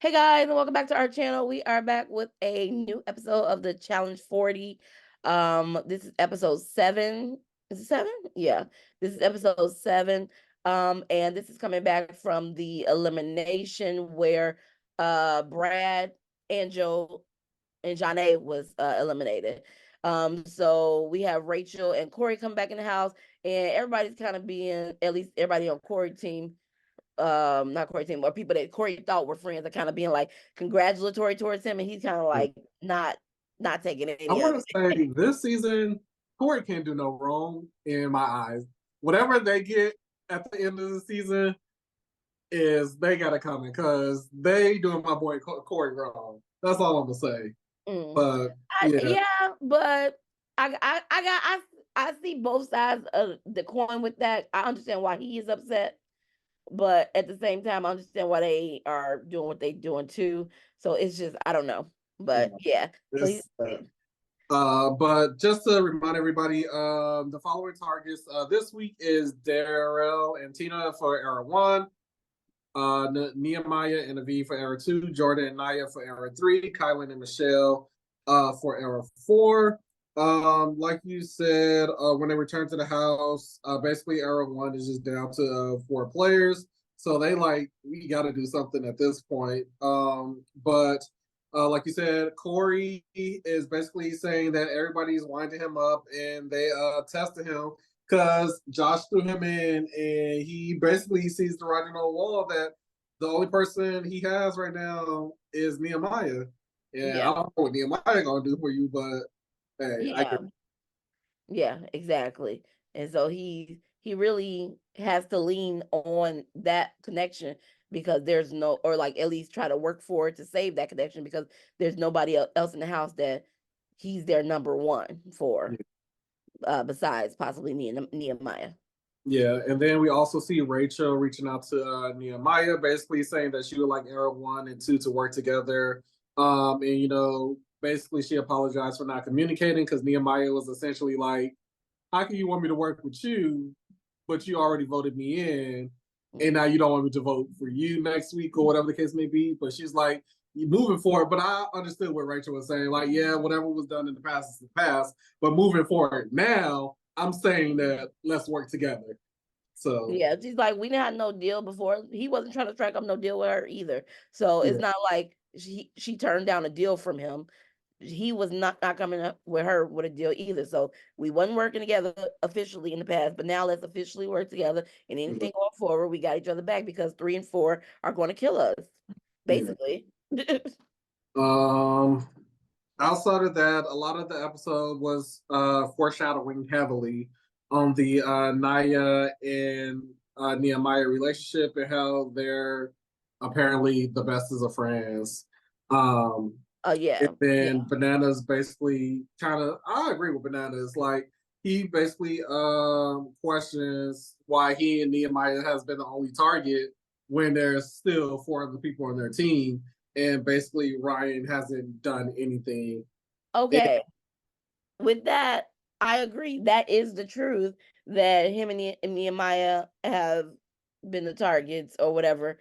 Hey guys, and welcome back to our channel. We are back with a new episode of the Challenge 40. This is episode 7. Is it 7? Yeah. This is episode 7. And this is coming back from the elimination where Brad and Joe and Janae was eliminated. So we have Rachel and Corey come back in the house, and everybody's kind of being, at least everybody on Corey's team, not Corey team, or people that Corey thought were friends are kind of being like congratulatory towards him, and he's kind of like not taking I any of want to it. say this season, Corey can't do no wrong in my eyes. Whatever they get at the end of the season is they got to come in because they doing my boy Corey wrong. That's all I'm gonna say. Mm. But yeah, Yeah, but I see both sides of the coin with that. I understand why he is upset, but at the same time, I understand why they are doing what they doing too. So it's just I don't know, yeah, but yeah. So he's it's but just to remind everybody, the following targets this week is Darrell and Tina for era 1, Nehemiah and Aviv for era 2, Jordan and Naya for era 3, Kylan and Michelle for era 4. Like you said, when they return to the house, basically era 1 is just down to 4 players. So they we got to do something at this point. But like you said, Corey is basically saying that everybody's winding him up and they tested him because Josh threw him in, and he basically sees the writing on the wall that the only person he has right now is Nehemiah. And I yeah, don't know what Nehemiah gonna do for you, but hey, I yeah. get Yeah, exactly. And so he really has to lean on that connection because there's no, or like at least try to work for it to save that connection because there's nobody else in the house that he's their number one for, it. besides possibly Nehemiah. Yeah, and then we also see Rachel reaching out to Nehemiah, basically saying that she would like Era 1 and 2 to work together. And basically she apologized for not communicating because Nehemiah was essentially like, "How can you want me to work with you, but you already voted me in, and now you don't want me to vote for you next week or whatever the case may be?" But she's like, "You moving forward." But I understood what Rachel was saying. Like, yeah, whatever was done in the past is the past, but moving forward now, I'm saying that let's work together. So Yeah, she's like, we didn't have no deal before. He wasn't trying to strike up no deal with her either. So it's yeah, not like she turned down a deal from him. He was not coming up with her with a deal either. So we wasn't working together officially in the past, but now let's officially work together. And anything going forward, we got each other back because 3 and 4 are going to kill us, yeah. basically. Um, outside of that, a lot of the episode was foreshadowing heavily on the Naya and Nehemiah relationship and how they're apparently the bestest of friends. Um, Oh yeah, and then yeah, Bananas basically kind of, I agree with Bananas. Like, he basically questions why he and Nehemiah has been the only target when there's still 4 other people on their team, and basically Ryan hasn't done anything. And, okay. With that, I agree. That is the truth that him and Nehemiah have been the targets or whatever.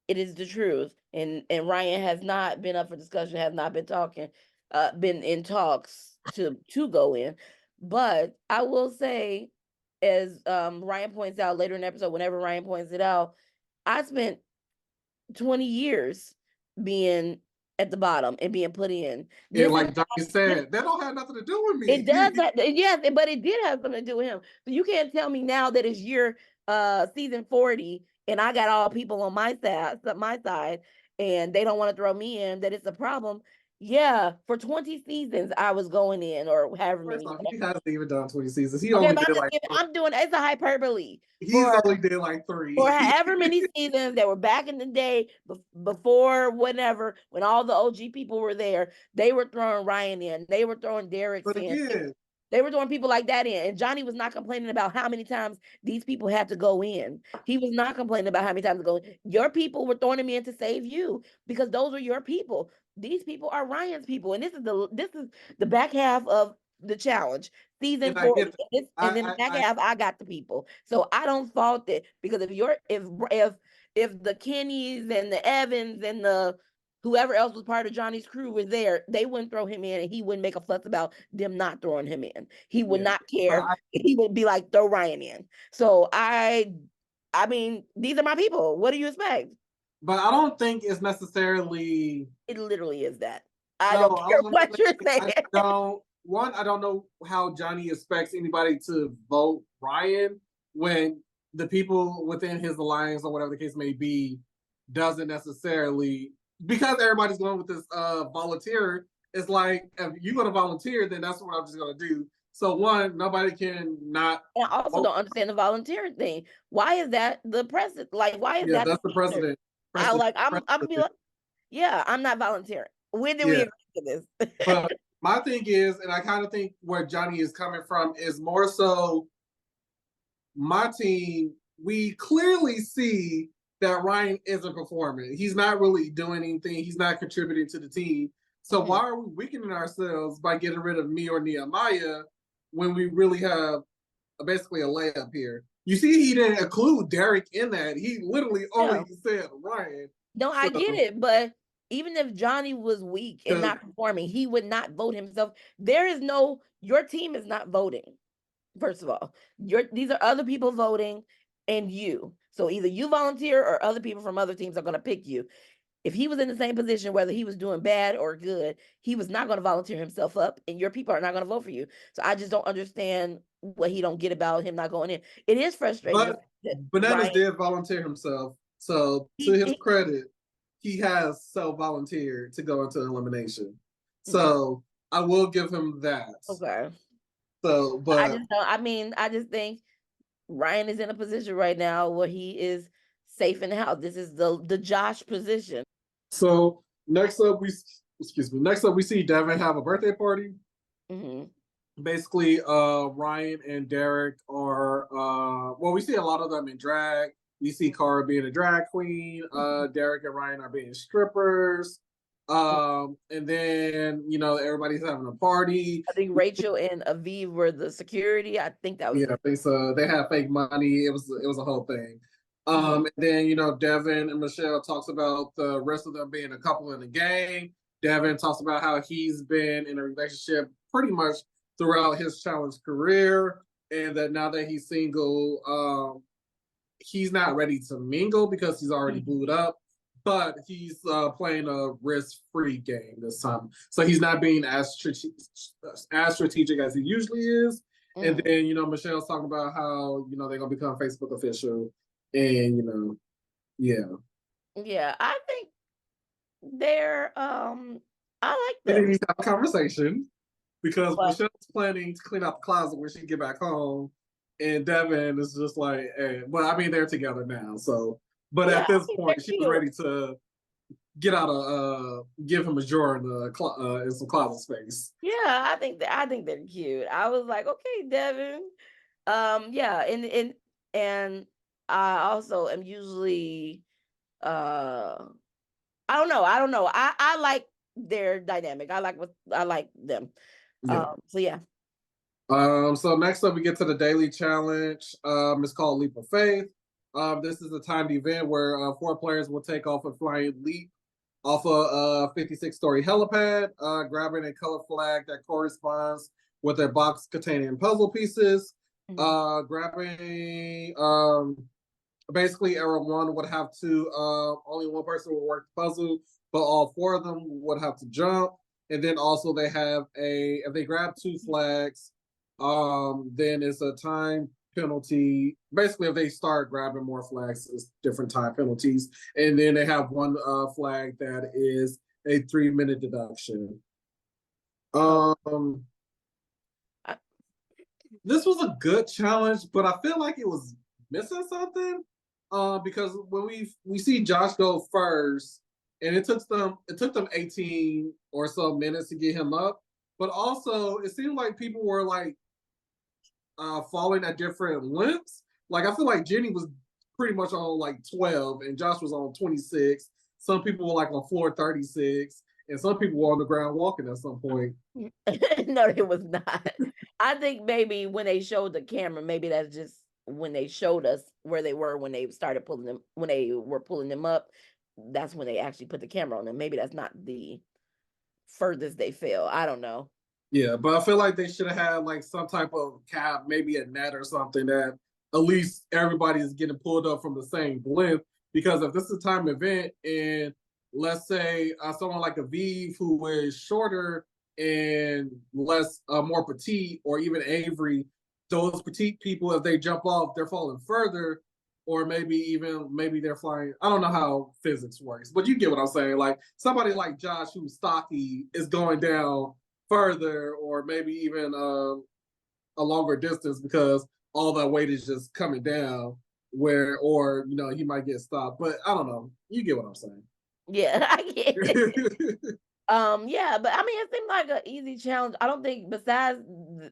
It is the truth. And Ryan has not been up for discussion, has not been talking, been in talks to go in. But I will say, as Ryan points out later in the episode, whenever Ryan points it out, I spent 20 years being at the bottom and being put in. and This is like Johnny this said, that don't have nothing to do with it does me. that, yes, but it did have something to do with him. So you can't tell me now that it's year season 40 and I got all people on my side, and they don't want to throw me in, that it's a problem. Yeah, for 20 seasons I was going in, or however First many. off, he hasn't even done 20 seasons. He Okay, only but did like I'm doing, it's a hyperbole he's for only did like for 3. however many seasons that were back in the day before whatever, when all the OG people were there, they were throwing Ryan in, they were throwing Derek But in, again, they were throwing people like that in. And Johnny was not complaining about how many times these people had to go in. He was not complaining about how many times to go in. Your people were throwing him in to save you because those are your people. These people are Ryan's people. And this is the back half of the challenge. Season and I 40. get that. And then the back half, I got the people. So I don't fault it because if the Kennys and the Evans and the whoever else was part of Johnny's crew was there, they wouldn't throw him in, and he wouldn't make a fuss about them not throwing him in. He would Yeah. not But care. He would be like, throw Ryan in. So I mean, these are my people. What do you expect? I don't think it's necessarily. It literally is that. I No, don't I care was what you're saying. I don't. One, I don't know how Johnny expects anybody to vote Ryan when the people within his alliance or whatever the case may be doesn't necessarily, because everybody's going with this volunteer. It's like, if you're going to volunteer, then that's what I'm just going to do. So one, nobody can not. And I also don't understand the volunteer thing. Why is that the precedent? Like, why is Yeah, that that's the standard? precedent. I'm be like, yeah, I'm not volunteering. When did we Yeah, agree to this? but my thing is, and I kind of think where Johnny is coming from is more so my team. We clearly see that Ryan isn't performing. He's not really doing anything. He's not contributing to the team. So why are we weakening ourselves by getting rid of me or Nehemiah when we really have basically a layup here? You see, he didn't include Derek in that. He literally only said Ryan. No, I get it, but even if Johnny was weak and not performing, he would not vote himself. Your team is not voting. First of all, these are other people voting and you. So either you volunteer or other people from other teams are going to pick you. If he was in the same position, whether he was doing bad or good, he was not going to volunteer himself up, and your people are not going to vote for you. So I just don't understand what he don't get about him not going in. It is frustrating. But Bananas did volunteer himself. So to his credit, he has self-volunteered to go into elimination. So I will give him that. Okay. So, but I just think Ryan is in a position right now where he is safe in the house. This is the Josh position. So next up we see Devin have a birthday party. Basically, Ryan and Derek are we see a lot of them in drag. We see Cara being a drag queen. Derek and Ryan are being strippers. And then everybody's having a party. I think Rachel and Aviv were the security. I think that was I think so. They had fake money. It was a whole thing. And then Devin and Michelle talks about the rest of them being a couple in the game. Devin talks about how he's been in a relationship pretty much throughout his challenge career, and that now that he's single, he's not ready to mingle because he's already booed up. But he's playing a risk-free game this time, so he's not being as strategic as he usually is. And then Michelle's talking about how they're gonna become Facebook official, and yeah, I think they're I like them. And then you have a conversation because Michelle's planning to clean out the closet when she get back home, and Devin is just like, hey, well, I mean, they're together now, so. But at this point, she was ready to get out give him a drawer in some closet space. Yeah, I think they're cute. I was like, okay, Devin. Yeah, and I also am usually I don't know. I like their dynamic. I like them. Yeah. So yeah. So next up we get to the daily challenge. It's called Leap of Faith. This is a timed event where 4 players will take off a flying leap off a 56-story helipad, grabbing a color flag that corresponds with a box containing puzzle pieces. Grabbing basically Era 1 would have to only one person would work the puzzle, but all 4 of them would have to jump. And then also they have if they grab 2 flags, then it's a time penalty. Basically, if they start grabbing more flags, it's different time penalties. And then they have one flag that is a 3-minute deduction. This was a good challenge, but I feel like it was missing something. Because when we see Josh go first, and it took them 18 or so minutes to get him up, but also it seemed like people were like falling at different lengths. Like I feel like Jenny was pretty much on like 12 and Josh was on 26. Some people were like on floor 36 and some people were on the ground walking at some point. No, it was not. I think maybe when they showed the camera, maybe that's just when they showed us where they were when they started pulling them, when they were pulling them up. that's when they actually put the camera on them. Maybe that's not the furthest they fell. I don't know. Yeah, but I feel like they should have had like some type of cap, maybe a net or something that at least everybody is getting pulled up from the same blimp. Because if this is a time event and let's say someone like Aviv who is shorter and less more petite, or even Avery, those petite people, if they jump off, they're falling further, or maybe they're flying. I don't know how physics works, but you get what I'm saying. Like somebody like Josh who's stocky is going down further, or maybe even a longer distance because all that weight is just coming down. Where, or he might get stopped, but I don't know. You get what I'm saying? Yeah, I get it. Yeah, but I mean, it seemed like an easy challenge. I don't think besides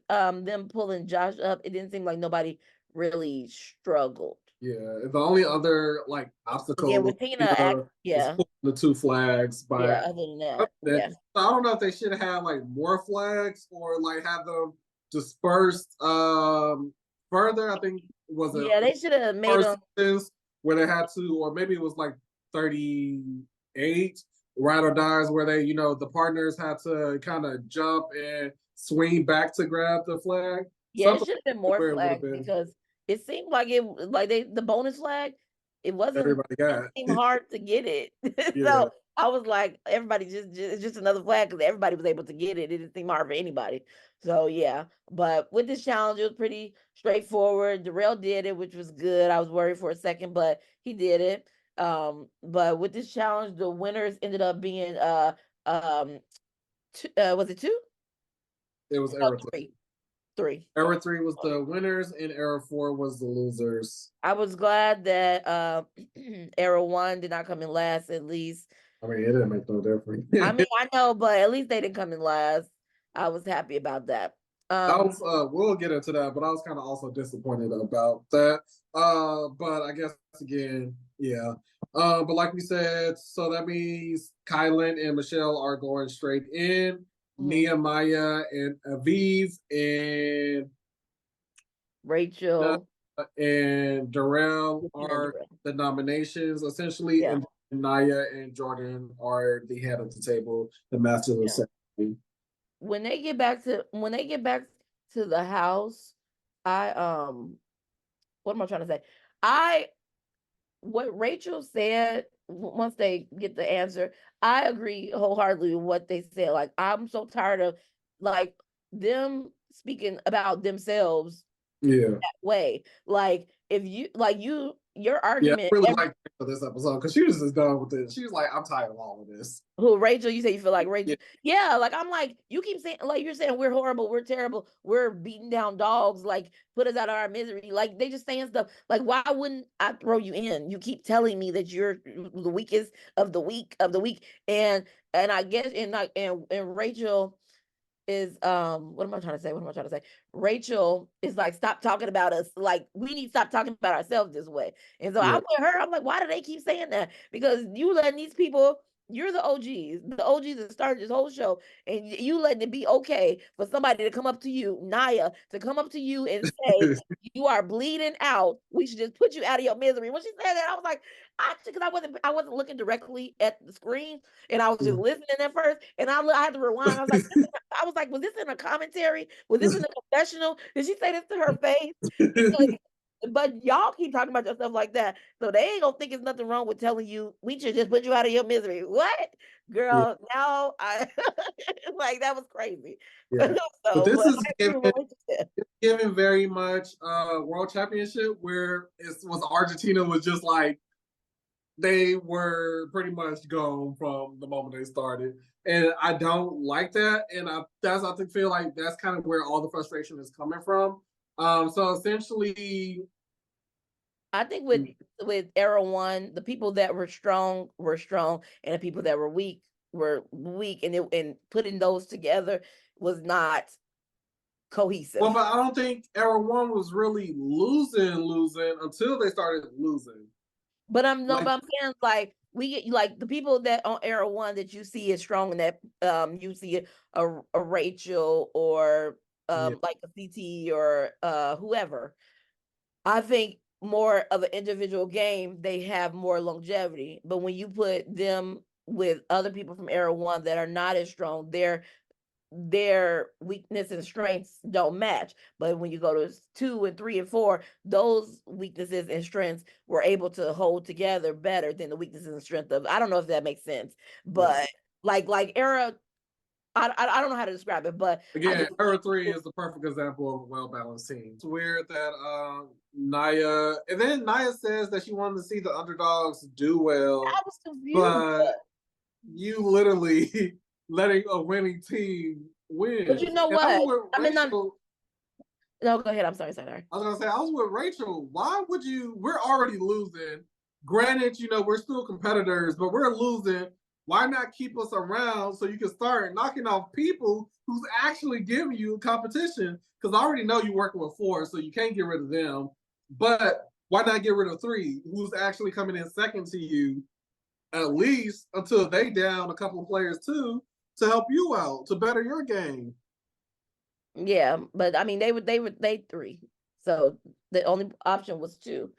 them pulling Josh up, it didn't seem like nobody really struggled. Yeah, the only other like Yeah, obstacle was with Tina, yeah, pulling the two flags by yeah. Other than that, that. yeah, I don't know if they should have had like more flags or like have them dispersed further. I think it was a yeah. They should have made first them. instance where they had to, or maybe it was like 38 ride or dies where they, the partners had to kind of jump and swing back to grab the flag. Yeah, it Something should have been more where it would have flags been because it seemed like the bonus flag. It wasn't everybody it didn't got. seem hard to get it. Yeah. So I was like, everybody it's just another flag because everybody was able to get it. It didn't seem hard for anybody. So yeah, but with this challenge, it was pretty straightforward. Darrell did it, which was good. I was worried for a second, but he did it. But with this challenge, the winners ended up being was it two? It was No, error three. three. Three. Error three was the winners, and error four was the losers. I was glad that Era One did not come in last, at least. I mean, it didn't make no difference. I mean, I know, but at least they didn't come in last. I was happy about that. I was we'll get into that, but I was kind of also disappointed about that. But I guess again, yeah. But like we said, so that means Kylan and Michelle are going straight in. Nehemiah and Aviv and Rachel and Darrell and are Darrell. the nominations essentially, Yeah, and Naya and Jordan are the head of the table, the masters of yeah. ceremony. When they get back to the house, I what am I trying to say? I what Rachel said once they get the answer, I agree wholeheartedly with what they said. Like, I'm so tired of like them speaking about themselves Yeah. that way. Like, if your Yeah, I argument, really like for this episode because she was just done with it. She was like, I'm tired of all of this. who Rachel, you say you feel like Rachel. Yeah. Yeah, like I'm like, you keep saying like you're saying we're horrible, we're terrible, we're beating down dogs, like put us out of our misery. Like they just saying stuff. Like, why wouldn't I throw you in? You keep telling me that you're the weakest of the weak. And I guess and Rachel is what am I trying to say? What am I trying to say? Rachel is like, stop talking about us. Like, we need to stop talking about ourselves this way. And so Yeah. I'm with her. I'm like, why do they keep saying that? Because you letting these people, you're the OGs that started this whole show, and you letting it be okay for somebody to come up to you, Naya, to come up to you and say, you are bleeding out. We should just put you out of your misery. When she said that, I was like, because I wasn't looking directly at the screen, and I was just listening at first, and I had to rewind. I was like, was this in a commentary? Was this in a confessional? Did she say this to her face? But y'all keep talking about yourself like that, so they ain't gonna think it's nothing wrong with telling you we should just put you out of your misery. What, Yeah. girl? Now I like that was crazy. Yeah. So, But this is I agree with what you said. given very much world championship where it was Argentina was just like they were pretty much gone from the moment they started. And I don't like that. And I think feel like that's kind of where all the frustration is coming from. So essentially I think with Era One, the people that were strong, and the people that were weak, and putting those together was not cohesive. well, but I don't think Era One was really losing until they started losing. But I'm no, Like, but I'm saying like we get like the people that on Era One that you see is strong, and that you see a Rachel or yeah, like a CT or whoever. I think more of an individual game, they have more longevity. But when you put them with other people from Era 1 that are not as strong, their weakness and strengths don't match. But when you go to 2 and 3 and 4, those weaknesses and strengths were able to hold together better than the weaknesses and strength of. I don't know if that makes sense, but like Era, I don't know how to describe it, but again, Era 3 is the perfect example of a well-balanced team. It's weird that Nia, and then Nia says that she wanted to see the underdogs do well. I was confused. But you literally letting a winning team win. But you know what? I mean, no, go ahead. I'm sorry. I was gonna say, I was with Rachel. Why would you? We're already losing. Granted, we're still competitors, but we're losing. Why not keep us around so you can start knocking off people who's actually giving you competition? Because I already know you're working with 4, so you can't get rid of them. But why not get rid of 3, who's actually coming in second to you, at least until they down a couple of players too, to help you out, to better your game? Yeah, but I mean, they 3, so the only option was 2.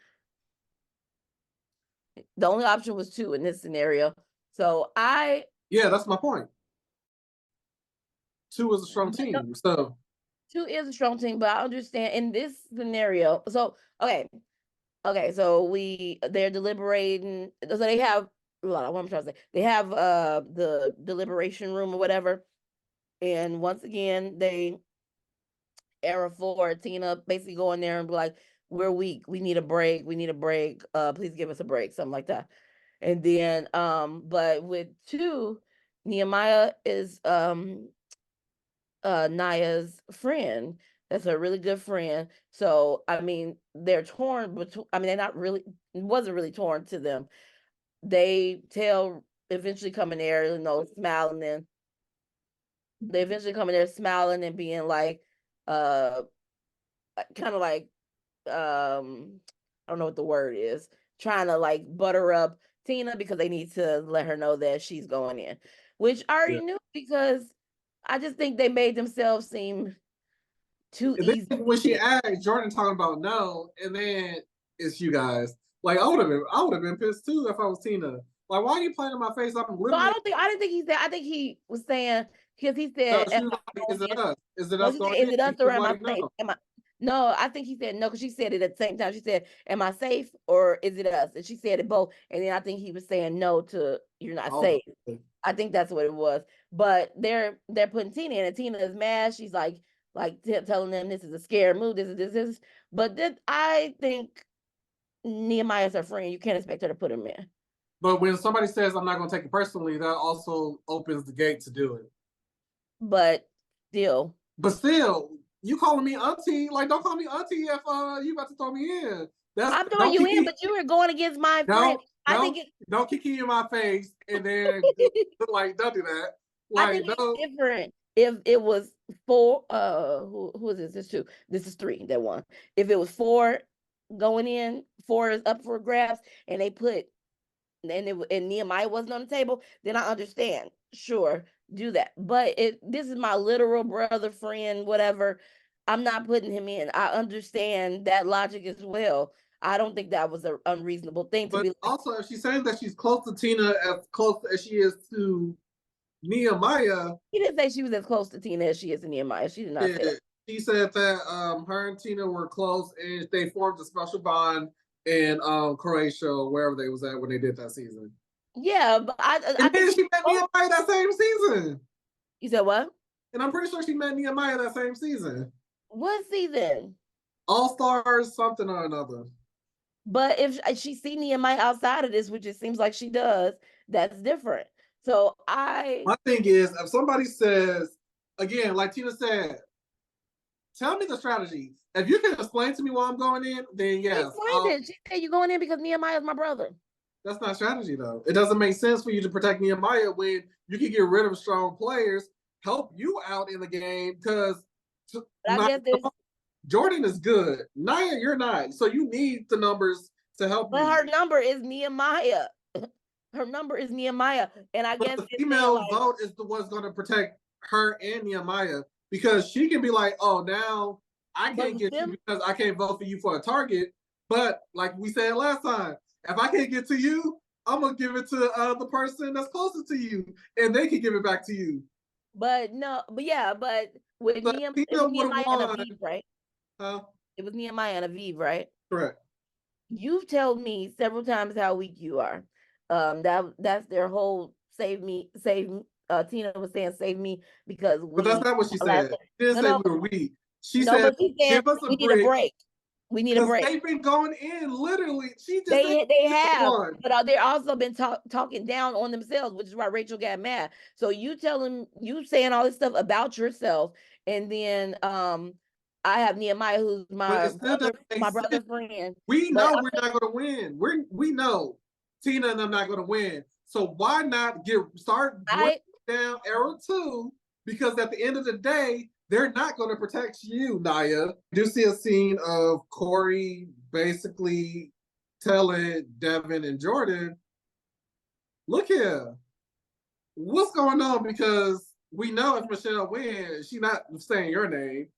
The only option was 2 in this scenario. So yeah, that's my point. 2 is a strong team, so 2 is a strong team, but I understand in this scenario. So okay, so they're deliberating. So they have what I'm trying to say. They have the deliberation room or whatever, and once again Era 4, Tina basically go in there and be like, "We're weak. We need a break. We need a break. Please give us a break," something like that. And then, but with 2, Nehemiah is Naya's friend. That's a really good friend. So I mean, they're torn between. I mean, they're not really. It wasn't really torn to them. They eventually come in there, smiling, and they eventually come in there smiling and being like, kind of like, I don't know what the word is, trying to like butter up Tina because they need to let her know that she's going in, which I already knew, because I just think they made themselves seem too easy. When she asked Jordan talking about no, and then it's you guys. Like I would have been pissed too if I was Tina. Like, why are you playing in my face? I'm literally. I didn't think he said. I think he was saying, because he said, no, is it us? Is it us going in? Is it us or am I safe? No. No, I think he said no, because she said it at the same time. She said, "Am I safe or is it us?" And she said it both. And then I think he was saying no to, "You're not safe." I think that's what it was. But they're putting Tina in, and Tina is mad. She's like telling them this is a scared move. This is. But I think Nehemiah's her friend. You can't expect her to put him in. But when somebody says I'm not going to take it personally, that also opens the gate to do it. But still, you calling me auntie? Like, don't call me auntie if you about to throw me in. I'm throwing you in, but you were going against my friend. Don't kick you in my face and then like don't do that. Like, I think it's different if it was 4. Who is this? This is 2. This is 3 that won. If it was 4 going in, 4 is up for grabs, and they put and Nehemiah wasn't on the table, then I understand. Sure, do that. But this is my literal brother, friend, whatever. I'm not putting him in. I understand that logic as well. I don't think that was an unreasonable thing to be. But also, if she's saying that she's close to Tina as close as she is to Nehemiah. He didn't say she was as close to Tina as she is to Nehemiah. She did not say that. She said that her and Tina were close and they formed a special bond in Croatia, wherever they was at when they did that season. Yeah, but I think she met Nehemiah that same season. You said what? And I'm pretty sure she met Nehemiah that same season. What season? All-Stars something or another. But if she see Nehemiah outside of this, which it seems like she does, that's different. So my thing is, if somebody says, again, like Tina said, tell me the strategy. If you can explain to me why I'm going in, then yes. She said you're going in because Nehemiah is my brother. That's not strategy, though. It doesn't make sense for you to protect Nehemiah when you can get rid of strong players, help you out in the game, because Jordan is good. Nia, you're not. So you need the numbers to help you. But her number is Nehemiah. Her number is Nehemiah. And I guess the female vote is the one's going to protect her and Nehemiah, because she can be like, oh, now I can't get you because I can't vote for you for a target. But like we said last time, if I can't get to you, I'm gonna give it to the person that's closest to you, and they can give it back to you. But no, but yeah, but with So It Tina was would have Nehemiah and won. Aviv, right? Uh, It was Nehemiah and Aviv, right? correct. You've told me several times how weak you are. That's their whole save me. Tina was saying save me because But that's we not what she last said. She didn't no say no we were weak. She no, said, but she's saying give us a we need a break break. We need a because break. they've been going in literally. She just said They have, one. but they're also been talking down on themselves, which is why Rachel got mad. So you saying all this stuff about yourself, and then I have Nehemiah, who's But it still doesn't make my sense. brother's friend. We But know we're not going to win. We know Tina and them not going to win. So why not start I down Arrow 2? Because at the end of the day, they're not going to protect you, Naya. You do see a scene of Corey basically telling Devin and Jordan, look here, what's going on? Because we know if Michelle wins, she's not saying your name.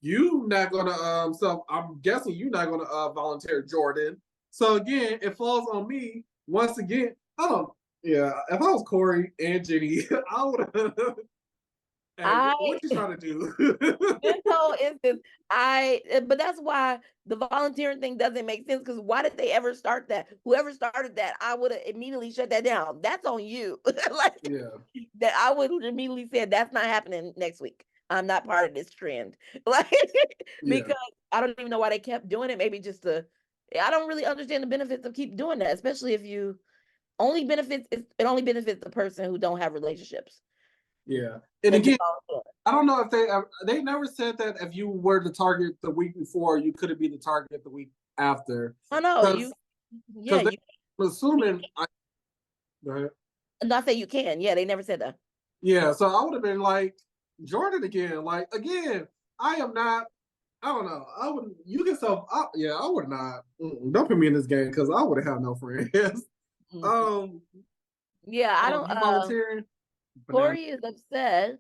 You not gonna so I'm guessing you're not gonna volunteer Jordan. So again, it falls on me once again. I don't yeah, if I was Corey and Jenny, I would have hey, I what you trying to do? this whole instance, but that's why the volunteering thing doesn't make sense. Because why did they ever start that? Whoever started that, I would have immediately shut that down. That's on you. Like yeah, that, I would immediately said that's not happening next week. I'm not part of this trend. Like yeah, because I don't even know why they kept doing it. Maybe just to, I don't really understand the benefits of keep doing that, especially if you it only benefits the person who don't have relationships. yeah. And And to again, volunteer. I don't know if they never said that if you were the target the week before, you couldn't be the target the week after. I know Because you. Yeah, they're you. assuming go ahead. Not say you can. Yeah, they never said that. Yeah, so I would have been like Jordan again. Like again, I am not. I don't know. I would. You can self. Yeah, I would not. Don't put me in this game because I would have had no friends. Mhm. um. Yeah, I don't. You volunteering? Banana. Corey is upset,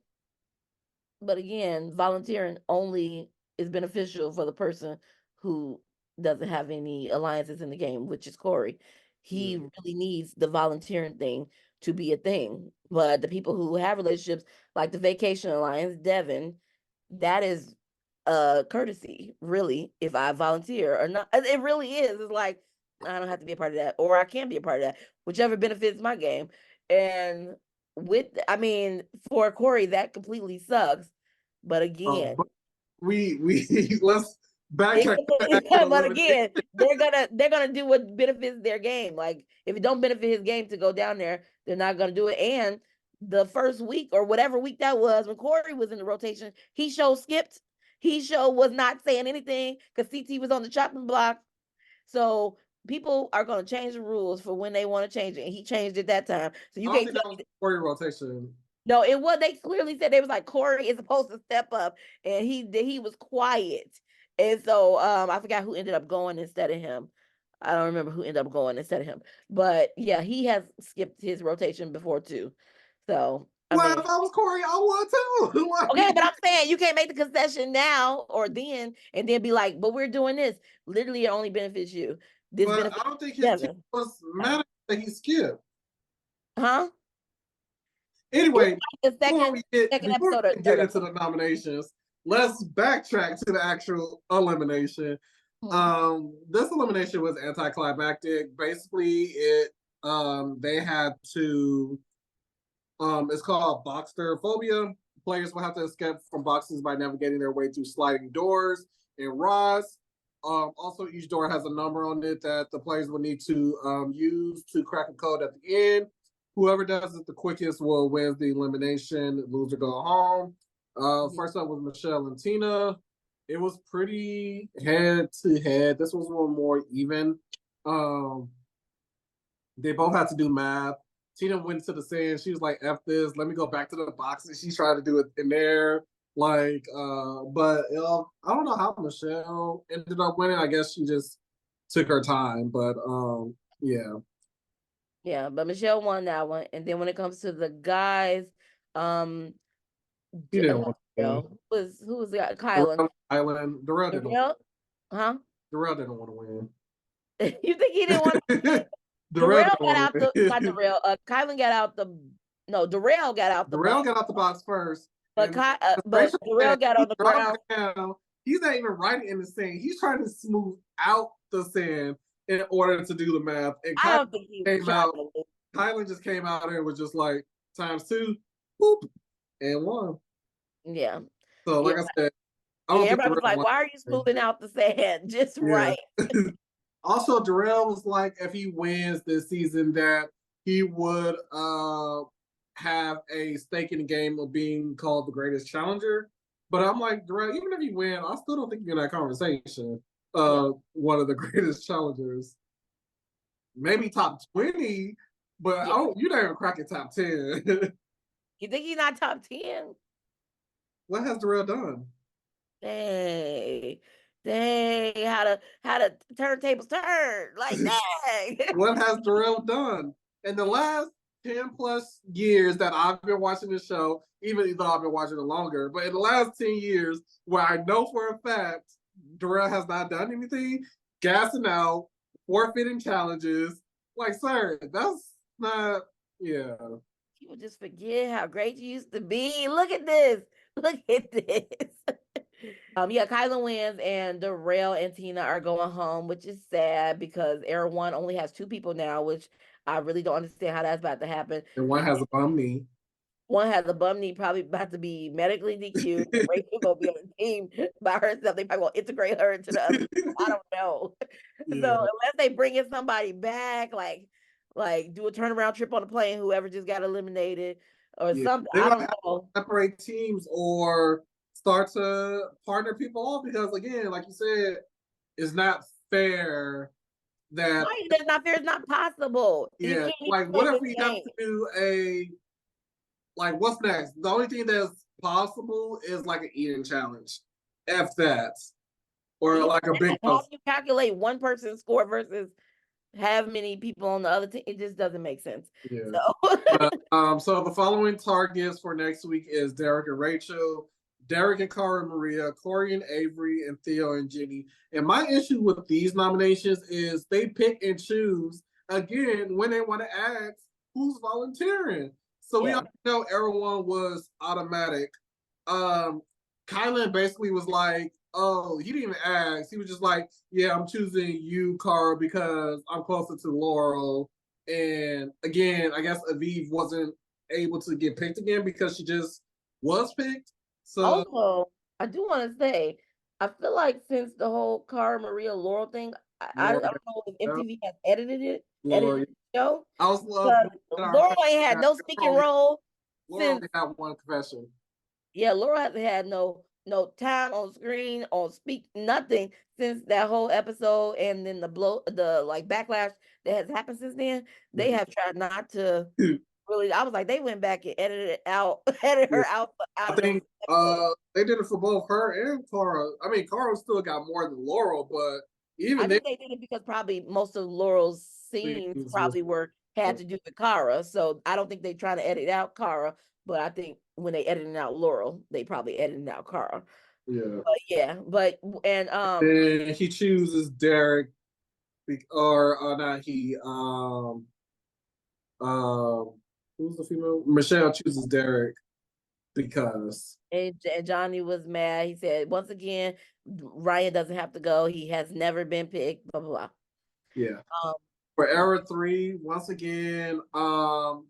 but again, volunteering only is beneficial for the person who doesn't have any alliances in the game, which is Corey. He Yeah. really needs the volunteering thing to be a thing. But the people who have relationships, like the Vacation Alliance, Devin, that is a courtesy, really, if I volunteer or not. It really is. It's like I don't have to be a part of that, or I can be a part of that, whichever benefits my game. And I mean, for Corey, that completely sucks. But again, But we let's backtrack to the actual but elimination. again, they're gonna do what benefits their game. Like if it don't benefit his game to go down there, they're not gonna do it. And the first week or whatever week that was when Corey was in the rotation, he skipped. He was not saying anything because CT was on the chopping block. So people are gonna change the rules for when they want to change it, and he changed it that time. So you I don't can't think tell that was me. for your rotation. No, it was. They clearly said they was like Corey is supposed to step up, and he was quiet. And so I forgot who ended up going instead of him. I don't remember who ended up going instead of him. But yeah, he has skipped his rotation before too. So I Well, mean, if I was Corey, I would too. okay, but Like, I'm saying you can't make the concession now or then, and then be like, but we're doing this. Literally, it only benefits you. This but I benefits don't think his team Devin. was mad that he skipped. Huh? It was Anyway, like the before second we episode or get third into episode. the nominations, let's backtrack to the actual elimination. Mhm. This elimination was anticlimactic. Basically, they had to it's called boxterophobia. Players will have to escape from boxes by navigating their way through sliding doors and rods. Also, each door has a number on it that the players will need to use to crack a code at the end. Whoever does it the quickest will win the elimination. Loser go home. First up was Michelle and Tina. It was pretty head to head. This was a little more even. Um, they both had to do math. Tina went to the sand. She was like, F this, let me go back to the boxes. She's trying to do it in there. Like, but I don't know how Michelle ended up winning. I guess she just took her time. But yeah. Yeah, but Michelle won that one. And then when it comes to the guys, um, He didn't not want to win. who was the guy? Kylan. Darrell Island. Darrell didn't Darrell? Huh? Darrell didn't want to win. You think he didn't want to? Darrell Darrell don't got wanna out the not win. Darrell. Kylan got out the no. Darrell got out the Darrell box, got out the box first, but and but Rachel Darrell said got he on the dropped ground. down. He's not even writing in the sand. He's trying to smooth out the sand in order to do the math. And I Kylan don't think he was came trying out. to lose. Kylan just came out and was just like times two, boop, and won. Yeah, So, yeah, like I said, I yeah. don't think Everybody was Darrell like, won. "Why are you smoothing out the sand just Yeah. right?" Also, Darrell was like, if he wins this season, that he would have a stake in the game of being called the greatest challenger. But I'm like, Darrell, even if you win, I still don't think you're in that conversation. Yeah. One of the greatest challengers, maybe top 20, but Yeah. you're not even cracking top 10. You think he's not top 10? What has Darrell done? Dang. Dang. How the turntables turn. Like, dang. What has Darrell done in the last 10 plus years that I've been watching the show, even though I've been watching it longer, but in the last 10 years, where I know for a fact Darrell has not done anything, gassing out, forfeiting challenges. Like, sir, that's not, yeah. People just forget how great you used to be. Look at this. Look at this. Yeah, Kylan wins and Darrell and Tina are going home, which is sad because Era One only has 2 people now, which I really don't understand how that's about to happen. And one has a bum knee. One has a bum knee, probably about to be medically DQ'd. Rachel gonna be on the team by herself. They probably gonna integrate her into the other team. I don't know. So Yeah. unless they bring in somebody back, like do a turnaround trip on the plane, whoever just got eliminated or Yeah. something. They're I gonna don't have know. to separate teams or start to partner people off because again, like you said, it's not fair that Why that's not fair? It's not possible. You yeah, can't even like play what if this we have game. to do a like what's next? The only thing that's possible is like an eating challenge. F that. Or Even like a big that, how do post. you calculate one person's score versus have many people on the other team? It just doesn't make sense. Yeah. So So the following targets for next week is Derek and Rachel, Derek and Cara and Maria, Corey and Avery, and Theo and Jenny. And my issue with these nominations is they pick and choose again when they want to ask who's volunteering. So we yeah. all know everyone was automatic. Um, Kylan basically was like, "Oh, he didn't even ask. He was just like, yeah, I'm choosing you, Cara, because I'm closer to Laurel." And again, I guess Aviv wasn't able to get picked again because she just was picked. So Also, I do want to say, I feel like since the whole Cara Maria Laurel thing, I Laurel, don't know if MTV has edited Laurel, the show. I was Because Laurel ain't had that no speaking role Laurel since only had one confession. yeah, Laura hasn't had no time on screen or speak nothing since that whole episode, and then the like backlash that has happened since then. They have tried not to really. I was like, they went back and edited it out, edited Yeah. her out I of those think episodes. they did it for both her and Cara. I mean, Cara still got more than Laurel, but I even think they did it because probably most of Laurel's scenes things was probably had to do with Cara, so I don't think they try to edit out Cara, but I think when they edited out Laurel, they probably edited out Cara. yeah. But yeah, but and And he chooses Derek, or not he. Who's the female? Michelle chooses Derek because and Johnny was mad. He said once again, Ryan doesn't have to go. He has never been picked. Blah blah blah. yeah. Um, For Era 3, once again, I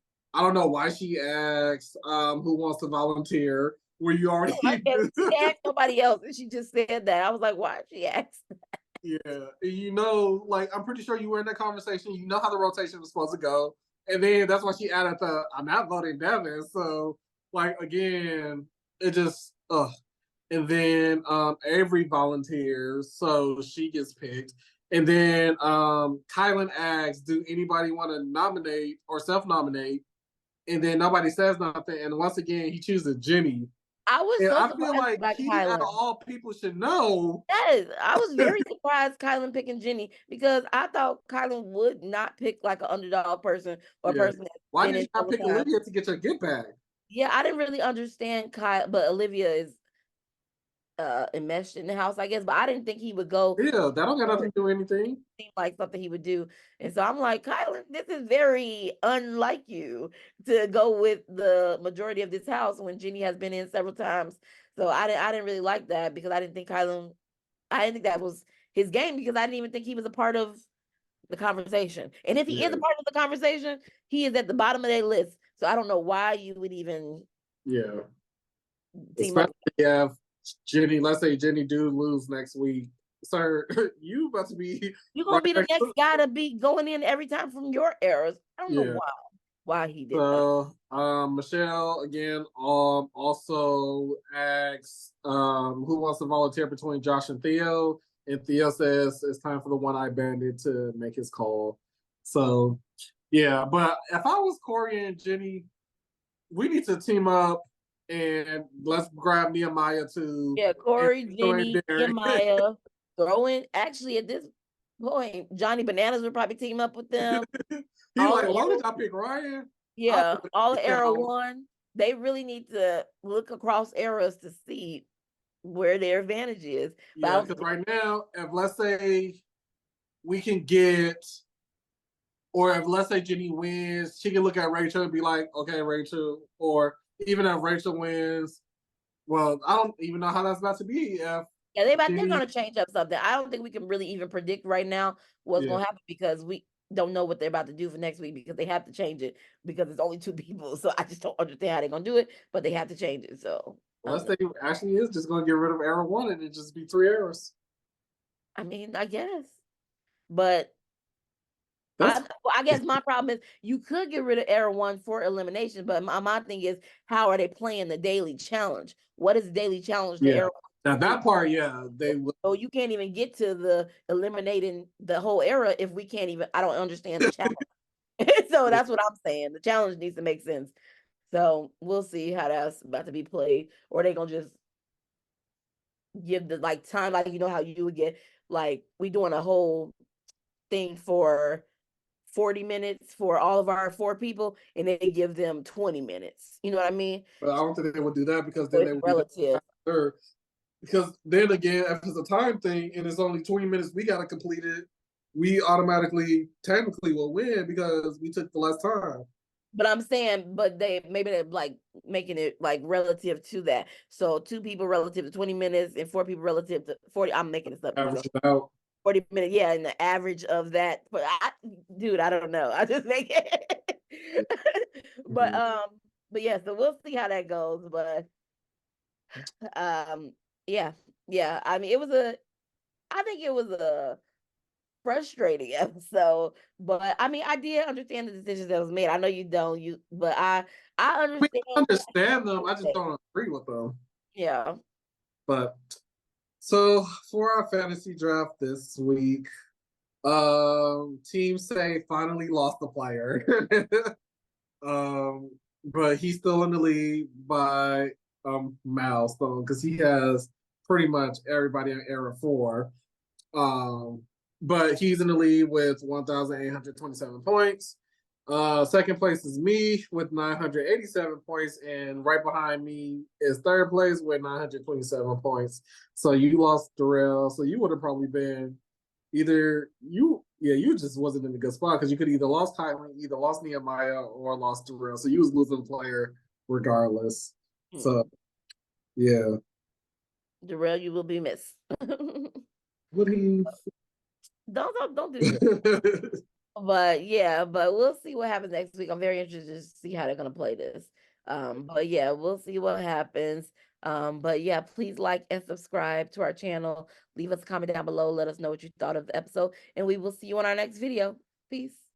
don't know why she asked who wants to volunteer. Were you already she asked nobody else, and she just said that. I was like, why she asked? Yeah, you know, like I'm pretty sure you were in that conversation. You know how the rotation was supposed to go, and then that's why she added the "I'm not voting Devin." So, like again, it just And then Avery volunteers, so she gets picked. And then Kylan asks, "Do anybody want to nominate or self-nominate?" And then nobody says nothing. And once again, he chooses Jenny. I was And so I feel surprised like by he, out of Kylan. all people, should know. Yes, I was very surprised Kylan picking Jenny because I thought Kylan would not pick like an underdog person or a Yeah. person that's Why been did in you not all pick the time. Olivia to get your get back? Yeah, I didn't really understand Kyle, but Olivia is enmeshed in the house, I guess. But I didn't think he would go Yeah, that don't got nothing to do with anything. seem like something he would do. And so I'm like, Kylan, this is very unlike you to go with the majority of this house when Jenny has been in several times. So I didn't really like that because I didn't think that was his game because I didn't even think he was a part of the conversation. And if he is a Yeah. part of the conversation, he is at the bottom of their list. So I don't know why you would even Yeah. team up. Especially if Jenny, let's say Jenny do lose next week. Sir, you about to be You're right gonna be the next next to guy to be going in every time from your errors. I don't know yeah. why he did that. So Michelle again also asks who wants to volunteer between Josh and Theo. And Theo says it's time for the one-eyed bandit to make his call. So yeah, but if I was Corey and Jenny, we need to team up and let's grab Nehemiah too. Yeah, And Corey, Theo and Jenny, Derek. Nehemiah, throwing. Actually, at this point, Johnny Bananas would probably team up with them. He All like, the why arrow, did y'all pick Ryan? I yeah, put all the it arrow down. one. They really need to look across eras to see where their advantage is. But I Yeah, don't because think right now, if let's say we can get, or if let's say Jenny wins, she can look at Rachel and be like, okay, Rachel, or even if Rachel wins, well, I don't even know how that's about to be. If yeah, they're Jenny, gonna change up something. I don't think we can really even predict right now what's yeah, gonna happen because we don't know what they're about to do for next week because they have to change it because it's only two people. So I just don't understand how they're gonna do it, but they have to change it. So let's say Ashley is just going to get rid of error one and it just be 3 errors. I mean, I guess. But That's I guess my problem is you could get rid of error one for elimination, but my thing is how are they playing the daily challenge? What is the daily challenge to yeah. error Now one to do? that part, yeah, they would. So you can't even get to the eliminating the whole era if we can't even. I don't understand the challenge. So that's what I'm saying. The challenge needs to make sense. So we'll see how that's about to be played, or they gonna just give the like time, like you know how you would get like we doing a whole thing for 40 minutes for all of our 4 people, and they give them 20 minutes. You know what I mean? But I don't think they would do that because So then it's they would be relative. third. Because then again, if it's a time thing and it's only 20 minutes, we got to complete it. We automatically, technically, will win because we took the less time. But I'm saying, but they're like making it like relative to that. So 2 people relative to 20 minutes and 4 people relative to 40. I'm making this up, you know. Average it out. 40 minutes, yeah, and the average of that. But dude, I don't know. I just make it. but Mhm. but yeah, so we'll see how that goes. But um, yeah, yeah. I mean, I think it was a frustrating episode, but I mean, I did understand the decisions that was made. I know you don't, but I We understand. understand them. I just don't agree with them. Yeah, But so for our fantasy draft this week, Team Say finally lost the player. um, but he's still in the lead by milestone because he has pretty much everybody in era four. Um, but he's in the lead with 1,827 points. Second place is me with 987 points, and right behind me is third place with 927 points. So you lost Darrell. So you would have probably been either you just wasn't in a good spot because you could either lost Kylan, either lost Nehemiah, or lost Darrell. So you was losing a player regardless. So yeah. Darrell, you will be missed. What he Don't do but yeah, but we'll see what happens next week. I'm very interested to see how they're gonna play this. But yeah, we'll see what happens. But yeah, please like and subscribe to our channel. Leave us a comment down below. Let us know what you thought of the episode, and we will see you on our next video. Peace.